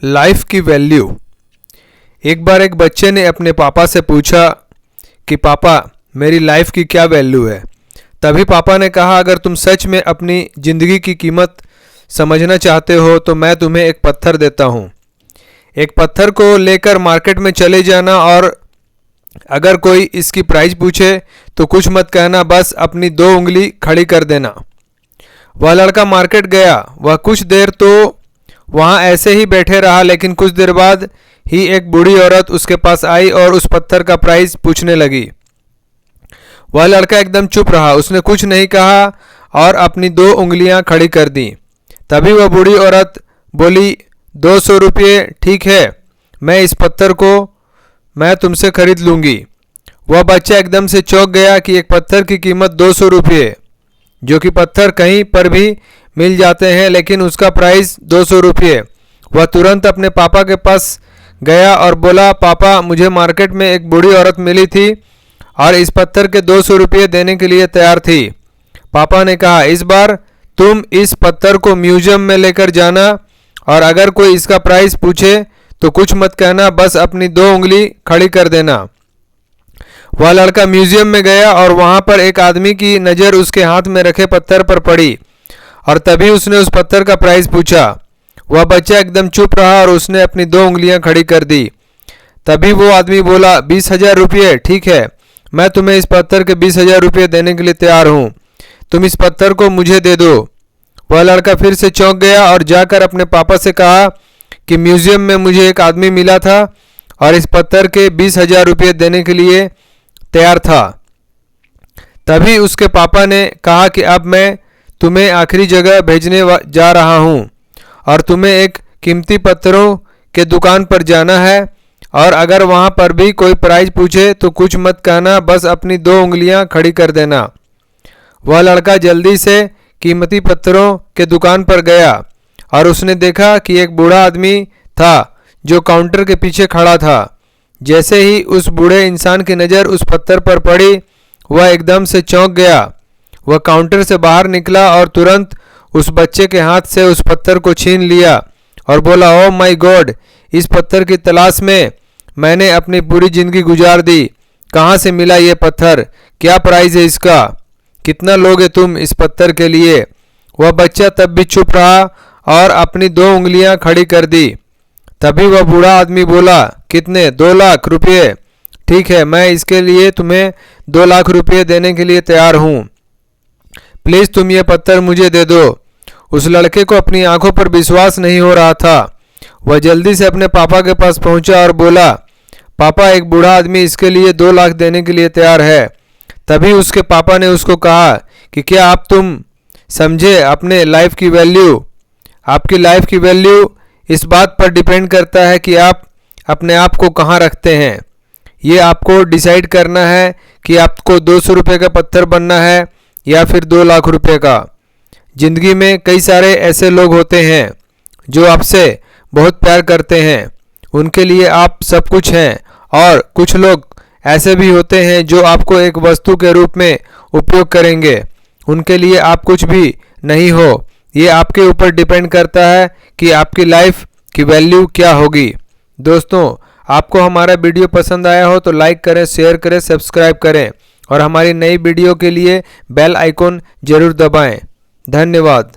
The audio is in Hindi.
लाइफ की वैल्यू। एक बार एक बच्चे ने अपने पापा से पूछा कि पापा मेरी लाइफ की क्या वैल्यू है। तभी पापा ने कहा, अगर तुम सच में अपनी ज़िंदगी की कीमत समझना चाहते हो तो मैं तुम्हें एक पत्थर देता हूँ। एक पत्थर को लेकर मार्केट में चले जाना और अगर कोई इसकी प्राइस पूछे तो कुछ मत कहना, बस अपनी 2 उंगली खड़ी कर देना। वह लड़का मार्केट गया। वह कुछ देर तो वहाँ ऐसे ही बैठे रहा, लेकिन कुछ देर बाद ही एक बूढ़ी औरत उसके पास आई और उस पत्थर का प्राइस पूछने लगी। वह लड़का एकदम चुप रहा, उसने कुछ नहीं कहा और अपनी 2 उंगलियां खड़ी कर दी। तभी वह बूढ़ी औरत बोली, 200 रुपये ठीक है, मैं इस पत्थर को मैं तुमसे खरीद लूँगी। वह बच्चा एकदम से चौंक गया कि एक पत्थर की कीमत 200 रुपये, जो कि पत्थर कहीं पर भी मिल जाते हैं, लेकिन उसका प्राइस 200 रुपये। वह तुरंत अपने पापा के पास गया और बोला, पापा मुझे मार्केट में एक बूढ़ी औरत मिली थी और इस पत्थर के 200 रुपये देने के लिए तैयार थी। पापा ने कहा, इस बार तुम इस पत्थर को म्यूजियम में लेकर जाना और अगर कोई इसका प्राइस पूछे तो कुछ मत कहना, बस अपनी 2 उंगली खड़ी कर देना। वह लड़का म्यूजियम में गया और वहां पर एक आदमी की नज़र उसके हाथ में रखे पत्थर पर पड़ी और तभी उसने उस पत्थर का प्राइस पूछा। वह बच्चा एकदम चुप रहा और उसने अपनी 2 उंगलियां खड़ी कर दी। तभी वो आदमी बोला, 20,000 रुपये ठीक है, मैं तुम्हें इस पत्थर के 20,000 रुपये देने के लिए तैयार हूँ, तुम इस पत्थर को मुझे दे दो। वह लड़का फिर से चौंक गया और जाकर अपने पापा से कहा कि म्यूजियम में मुझे एक आदमी मिला था और इस पत्थर के 20,000 रुपये देने के लिए तैयार था। तभी उसके पापा ने कहा कि अब मैं तुम्हें आखिरी जगह भेजने जा रहा हूँ और तुम्हें एक कीमती पत्थरों के दुकान पर जाना है और अगर वहाँ पर भी कोई प्राइस पूछे तो कुछ मत कहना, बस अपनी 2 उंगलियां खड़ी कर देना। वह लड़का जल्दी से कीमती पत्थरों के दुकान पर गया और उसने देखा कि एक बूढ़ा आदमी था जो काउंटर के पीछे खड़ा था। जैसे ही उस बूढ़े इंसान की नज़र उस पत्थर पर पड़ी, वह एकदम से चौंक गया। वह काउंटर से बाहर निकला और तुरंत उस बच्चे के हाथ से उस पत्थर को छीन लिया और बोला, ओह माय गॉड, इस पत्थर की तलाश में मैंने अपनी पूरी ज़िंदगी गुजार दी। कहाँ से मिला ये पत्थर? क्या प्राइस है इसका? कितना लोगे तुम इस पत्थर के लिए? वह बच्चा तब भी चुप रहा और अपनी 2 उंगलियां खड़ी कर दी। तभी वह बूढ़ा आदमी बोला, कितने? 2 लाख रुपये ठीक है, मैं इसके लिए तुम्हें 2 लाख रुपये देने के लिए तैयार हूँ, प्लीज़ तुम ये पत्थर मुझे दे दो। उस लड़के को अपनी आंखों पर विश्वास नहीं हो रहा था। वह जल्दी से अपने पापा के पास पहुंचा और बोला, पापा एक बूढ़ा आदमी इसके लिए 2 लाख देने के लिए तैयार है। तभी उसके पापा ने उसको कहा कि क्या आप तुम समझे अपने लाइफ की वैल्यू? आपकी लाइफ की वैल्यू इस बात पर डिपेंड करता है कि आप अपने आप को कहाँ रखते हैं। ये आपको डिसाइड करना है कि आपको 200 रुपये का पत्थर बनना है या फिर 2 लाख रुपये का। ज़िंदगी में कई सारे ऐसे लोग होते हैं जो आपसे बहुत प्यार करते हैं, उनके लिए आप सब कुछ हैं, और कुछ लोग ऐसे भी होते हैं जो आपको एक वस्तु के रूप में उपयोग करेंगे, उनके लिए आप कुछ भी नहीं हो। ये आपके ऊपर डिपेंड करता है कि आपकी लाइफ की वैल्यू क्या होगी। दोस्तों, आपको हमारा वीडियो पसंद आया हो तो लाइक करें, शेयर करें, सब्सक्राइब करें और हमारी नई वीडियो के लिए बेल आइकॉन जरूर दबाएं। धन्यवाद।